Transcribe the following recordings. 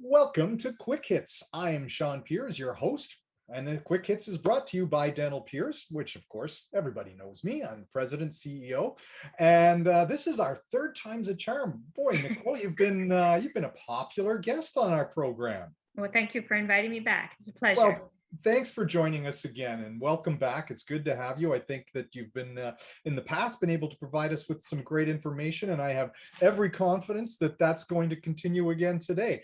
Welcome to Quick Hits. I am Sean Piers, your host, and the Quick Hits is brought to you by Dental Piers, which of course everybody knows me. I'm President CEO, and this is our third time's a charm. Boy, Nicolle, you've been a popular guest on our program. Well, thank you for inviting me back. It's a pleasure. Well, thanks for joining us again, and welcome back. It's good to have you. I think that you've been in the past been able to provide us with some great information, and I have every confidence that that's going to continue again today.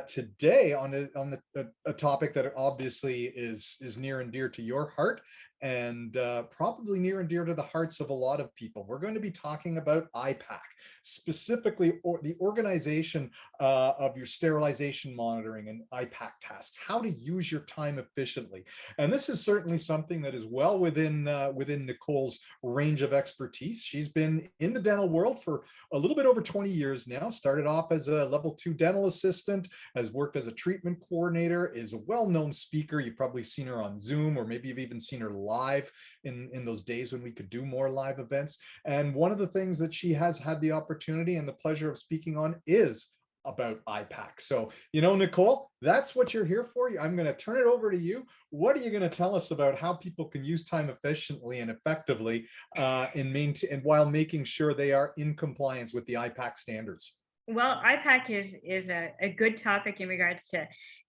Today on a topic that obviously is near and dear to your heart, and probably near and dear to the hearts of a lot of people. We're going to be talking about IPAC, specifically the organization of your sterilization monitoring and IPAC tests, how to use your time efficiently. And this is certainly something that is well within Nicolle's range of expertise. She's been in the dental world for a little bit over 20 years now, started off as a level 2 dental assistant, has worked as a treatment coordinator, is a well-known speaker. You've probably seen her on Zoom, or maybe you've even seen her live in those days when we could do more live events. And one of the things that she has had the opportunity and the pleasure of speaking on is about IPAC. So, Nicolle, that's what you're here for. I'm going to turn it over to you. What are you going to tell us about how people can use time efficiently and effectively and while making sure they are in compliance with the IPAC standards? Well, IPAC is a good topic in regards to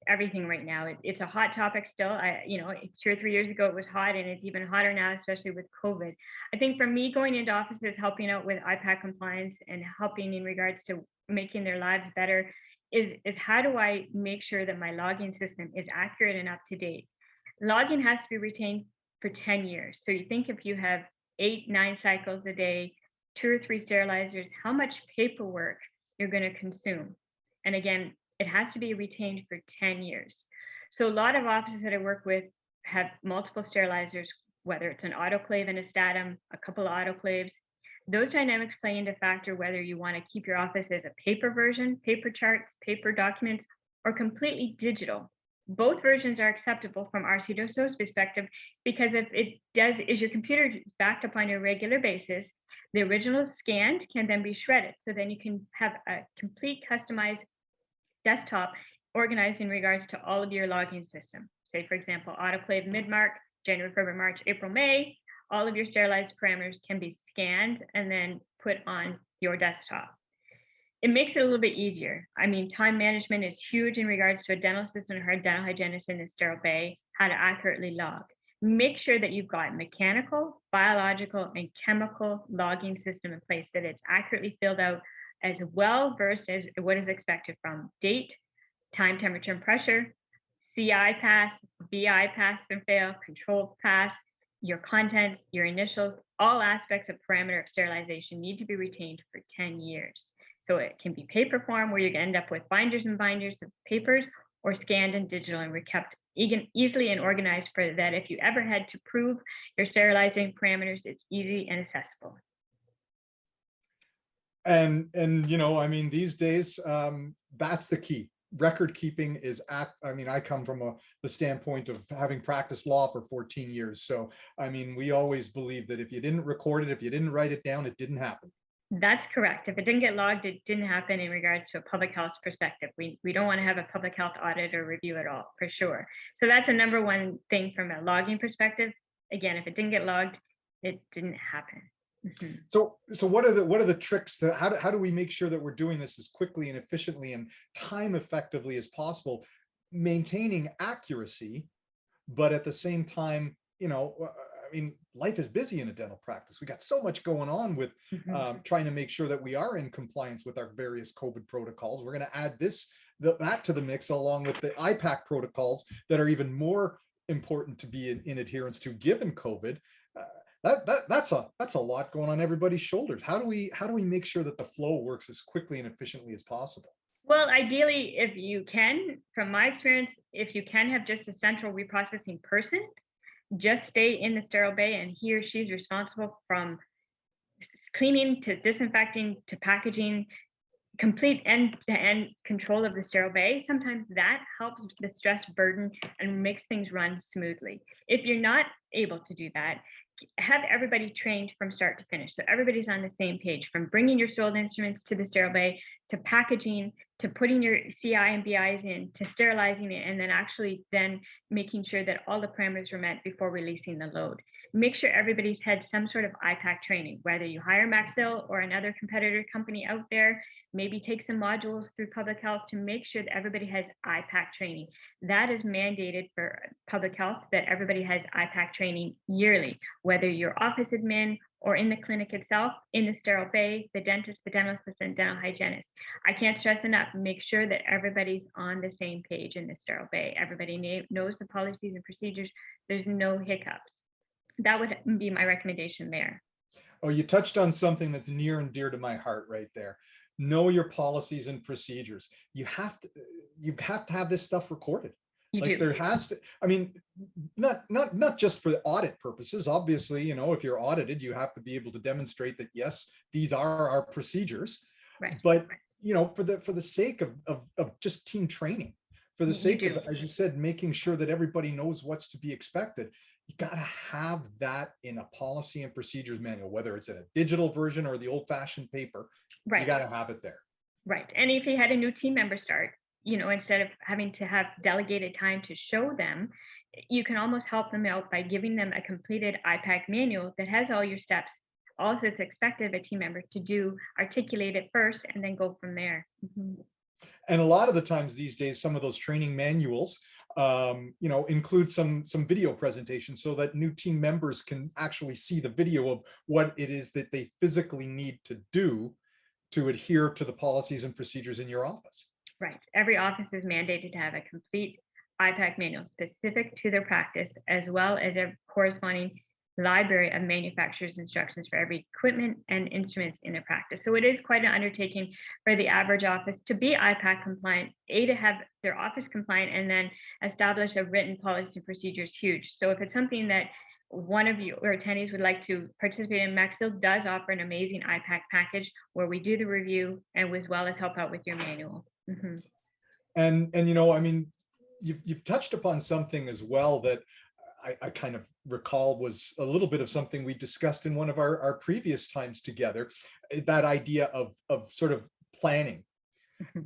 everything right now. It's a hot topic still. It's 2 or 3 years ago it was hot, and it's even hotter now, especially with COVID. I think for me, going into offices, helping out with IPAC compliance and helping in regards to making their lives better is how do I make sure that my logging system is accurate and up to date? Logging has to be retained for 10 years. So you think if you have 8, 9 cycles a day, 2 or 3 sterilizers, how much paperwork you're going to consume. And again, it has to be retained for 10 years. So a lot of offices that I work with have multiple sterilizers, whether it's an autoclave and a Statum, a couple of autoclaves. Those dynamics play into factor whether you want to keep your office as a paper version, paper charts, paper documents, or completely digital. Both versions are acceptable from RCDOSO's perspective, because if your computer is backed up on a regular basis, the original scanned can then be shredded. So then you can have a complete customized desktop organized in regards to all of your logging system. Say, for example, autoclave mid-March, January, February, March, April, May, all of your sterilized parameters can be scanned and then put on your desktop. It makes it a little bit easier. I mean, time management is huge in regards to a dental assistant or a dental hygienist in the sterile bay, how to accurately log. Make sure that you've got mechanical, biological, and chemical logging system in place, that it's accurately filled out, as well versed as what is expected from date, time, temperature, and pressure, CI pass, BI pass and fail, control pass, your contents, your initials, all aspects of parameter of sterilization need to be retained for 10 years. So it can be paper form, where you're going to end up with binders and binders of papers, or scanned and digital and kept easily and organized, for that if you ever had to prove your sterilizing parameters, it's easy and accessible. And I mean, these days, that's the key. Record keeping is I come from the standpoint of having practiced law for 14 years. So, I mean, we always believe that if you didn't record it, if you didn't write it down, it didn't happen. That's correct. If it didn't get logged, it didn't happen in regards to a public health perspective. We don't want to have a public health audit or review at all, for sure. So that's a number one thing from a logging perspective. Again, if it didn't get logged, it didn't happen. Mm-hmm. So what are the tricks to how do we make sure that we're doing this as quickly and efficiently and time effectively as possible, maintaining accuracy, but at the same time, I mean, life is busy in a dental practice. We got so much going on with trying to make sure that we are in compliance with our various COVID protocols. We're going to add that to the mix, along with the IPAC protocols that are even more important to be in adherence to, given COVID. That's a lot going on everybody's shoulders. How do we make sure that the flow works as quickly and efficiently as possible? Well, ideally, if you can, from my experience, if you can have just a central reprocessing person, just stay in the sterile bay, and he or she's responsible from cleaning to disinfecting to packaging, complete end-to-end control of the sterile bay. Sometimes that helps the stress burden and makes things run smoothly. If you're not able to do that, have everybody trained from start to finish. So everybody's on the same page, from bringing your sold instruments to the sterile bay, to packaging, to putting your CI and BIs in, to sterilizing it, and then actually then making sure that all the parameters are met before releasing the load. Make sure everybody's had some sort of IPAC training, whether you hire Maxill or another competitor company out there, maybe take some modules through public health to make sure that everybody has IPAC training. That is mandated for public health, that everybody has IPAC training yearly, whether you're office admin or in the clinic itself, in the sterile bay, the dentist, the dental assistant, dental hygienist. I can't stress enough, make sure that everybody's on the same page in the sterile bay. Everybody knows the policies and procedures. There's no hiccups. That would be my recommendation there. Oh, you touched on something that's near and dear to my heart right there. Know your policies and procedures. You have to have this stuff recorded. You Like do. there has to, I mean, not just for the audit purposes. Obviously, you know, if you're audited, you have to be able to demonstrate that, yes, these are our procedures. Right. But, you know, for the sake of just team training, for the sake do. of, as you said, making sure that everybody knows what's to be expected, you got to have that in a policy and procedures manual, whether it's in a digital version or the old-fashioned paper. Right. You got to have it there. Right. And if you had a new team member start, you know, instead of having to have delegated time to show them, you can almost help them out by giving them a completed IPAC manual that has all your steps, all that's expected of a team member to do, articulate it first, and then go from there. Mm-hmm. And a lot of the times these days, some of those training manuals, you know, include some video presentations so that new team members can actually see the video of what it is that they physically need to do to adhere to the policies and procedures in your office. Right. Every office is mandated to have a complete IPAC manual specific to their practice, as well as a corresponding library of manufacturer's instructions for every equipment and instruments in their practice. So it is quite an undertaking for the average office to be IPAC compliant, to have their office compliant, and then establish a written policy and procedure is huge. So if it's something that one of you or attendees would like to participate in, Maxill does offer an amazing IPAC package where we do the review and as well as help out with your manual. Mm-hmm. And you know, I mean, you've touched upon something as well that I kind of recall was a little bit of something we discussed in one of our previous times together, that idea of sort of planning.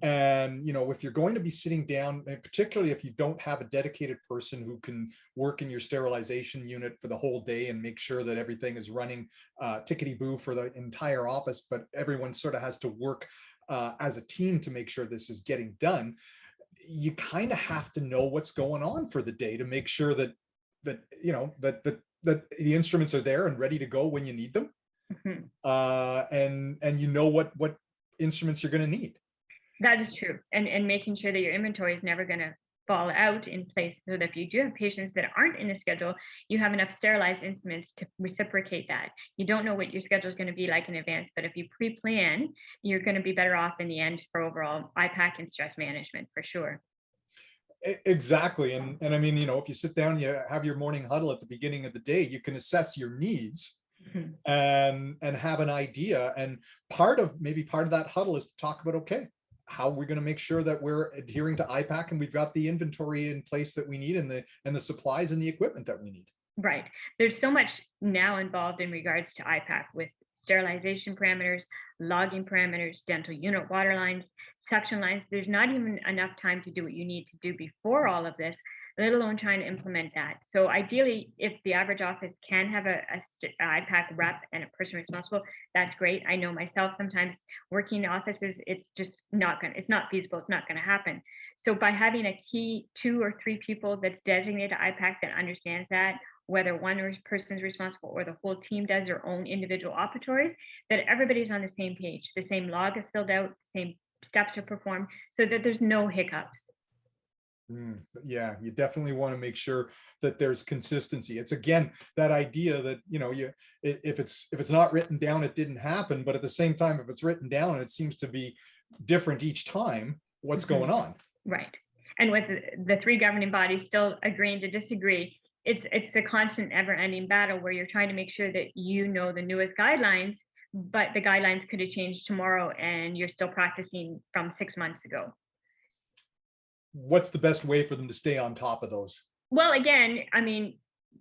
And, you know, if you're going to be sitting down, and particularly if you don't have a dedicated person who can work in your sterilization unit for the whole day and make sure that everything is running tickety-boo for the entire office, but everyone sort of has to work as a team to make sure this is getting done, you kind of have to know what's going on for the day to make sure that you know that the instruments are there and ready to go when you need them. And you know what instruments you're going to need. That is true. And making sure that your inventory is never going to fall out in place, so that if you do have patients that aren't in the schedule, you have enough sterilized instruments to reciprocate that. You don't know what your schedule is going to be like in advance, but if you pre-plan, you're going to be better off in the end for overall IPAC and stress management for sure. Exactly. And I mean, you know, if you sit down, you have your morning huddle at the beginning of the day, you can assess your needs and have an idea. And part of that huddle is to talk about, okay, how we're going to make sure that we're adhering to IPAC and we've got the inventory in place that we need and the supplies and the equipment that we need. Right. There's so much now involved in regards to IPAC with sterilization parameters, logging parameters, dental unit water lines, suction lines. There's not even enough time to do what you need to do before all of this, let alone trying to implement that. So ideally, if the average office can have a IPAC rep and a person responsible, that's great. I know myself, sometimes working in offices, it's just it's not feasible. It's not going to happen. So by having a key 2 or 3 people that's designated to IPAC that understands that, whether one person is responsible or the whole team does their own individual operatories, that everybody's on the same page, the same log is filled out, the same steps are performed, so that there's no hiccups. Yeah, you definitely want to make sure that there's consistency. It's again that idea that, you know, if it's not written down, it didn't happen. But at the same time, if it's written down and it seems to be different each time, what's going on? Right. And with the 3 governing bodies still agreeing to disagree, it's a constant, ever-ending battle where you're trying to make sure that you know the newest guidelines, but the guidelines could have changed tomorrow and you're still practicing from 6 months ago. What's the best way for them to stay on top of those? Well, again, I mean,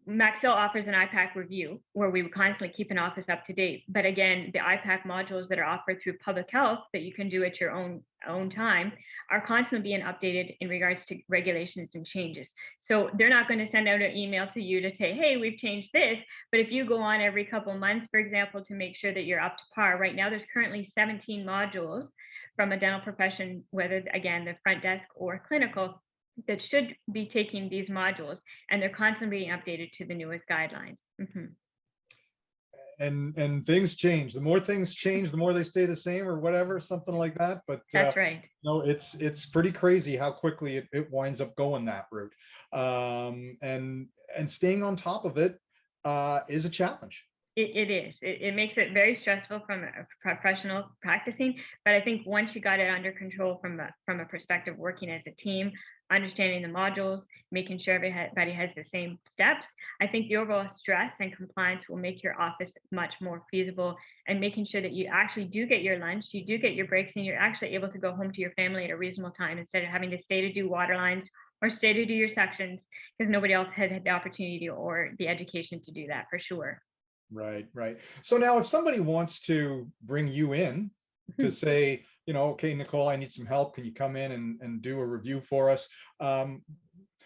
Maxill offers an IPAC review where we would constantly keep an office up to date. But again, the IPAC modules that are offered through public health that you can do at your own time are constantly being updated in regards to regulations and changes. So they're not going to send out an email to you to say, hey, we've changed this. But if you go on every couple of months, for example, to make sure that you're up to par, right now there's currently 17 modules from a dental profession, whether again, the front desk or clinical, that should be taking these modules, and they're constantly being updated to the newest guidelines. And things change. The more things change, the more they stay the same, or whatever, something like that. But that's right. No, it's pretty crazy how quickly it winds up going that route. And staying on top of it is a challenge. It is. It makes it very stressful from a professional practicing. But I think once you got it under control from a perspective working as a team, understanding the modules, making sure everybody has the same steps, I think the overall stress and compliance will make your office much more feasible, and making sure that you actually do get your lunch, you do get your breaks, and you're actually able to go home to your family at a reasonable time instead of having to stay to do water lines or stay to do your sections because nobody else had the opportunity or the education to do that, for sure. Right. So now if somebody wants to bring you in to say, okay, Nicolle, I need some help. Can you come in and do a review for us?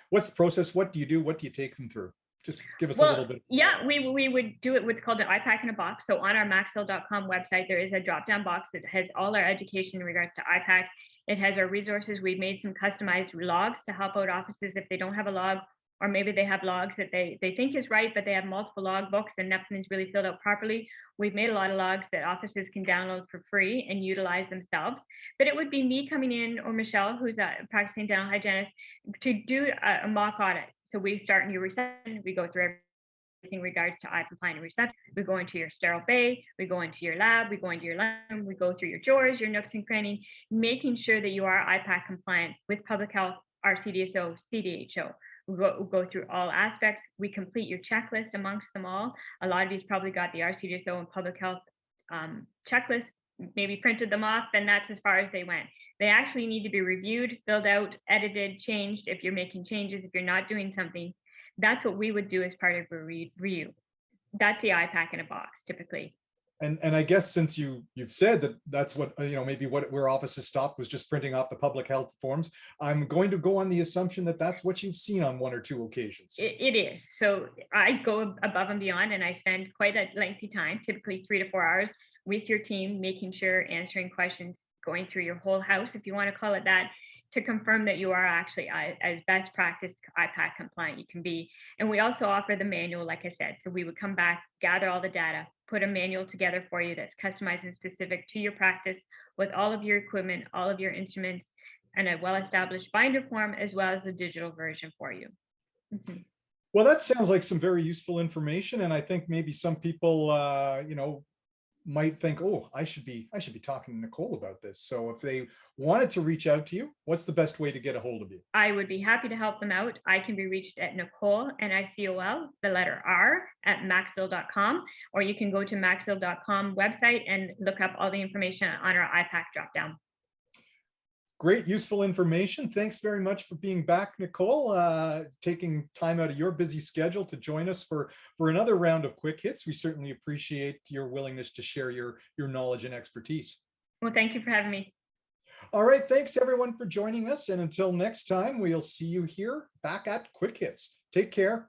What's the process? What do you do? What do you take them through? Just give us a little bit. Yeah, we would do it what's called an IPAC in a box. So on our Maxill.com website, there is a drop-down box that has all our education in regards to IPAC. It has our resources. We've made some customized logs to help out offices if they don't have a log, or maybe they have logs that they think is right, but they have multiple log books and nothing's really filled out properly. We've made a lot of logs that offices can download for free and utilize themselves. But it would be me coming in, or Michelle, who's a practicing dental hygienist, to do a mock audit. So we start in your reception, we go through everything in regards to eye compliant reception. We go into your sterile bay, we go into your lab, we go into your lab, we go through your drawers, your nooks and crannies, making sure that you are IPAC compliant with public health, our CDSO, CDHO. We go through all aspects. We complete your checklist amongst them all. A lot of you's probably got the RCDSO and public health checklist, maybe printed them off, and that's as far as they went. They actually need to be reviewed, filled out, edited, changed if you're making changes, if you're not doing something. That's what we would do as part of a review. That's the IPAC in a box, typically. And I guess since you've said that that's what, maybe where offices stopped was just printing off the public health forms, I'm going to go on the assumption that that's what you've seen on one or two occasions. It is. So I go above and beyond, and I spend quite a lengthy time, typically 3 to 4 hours with your team, making sure, answering questions, going through your whole house, if you want to call it that, to confirm that you are actually as best practice IPAC compliant you can be. And we also offer the manual, like I said. So we would come back, gather all the data, put a manual together for you that's customized and specific to your practice with all of your equipment, all of your instruments, and a well-established binder form, as well as the digital version for you. Well, that sounds like some very useful information. And I think maybe some people, might think, oh, I should be talking to Nicolle about this. So if they wanted to reach out to you, what's the best way to get a hold of you? I would be happy to help them out. I can be reached at Nicolle, Nicoll, the letter R, at Maxill.com, or you can go to Maxill.com website and look up all the information on our IPAC dropdown. Great, useful information. Thanks very much for being back, Nicolle, taking time out of your busy schedule to join us for another round of Quick Hits. We certainly appreciate your willingness to share your knowledge and expertise. Well, thank you for having me. All right, thanks everyone for joining us. And until next time, we'll see you here back at Quick Hits. Take care.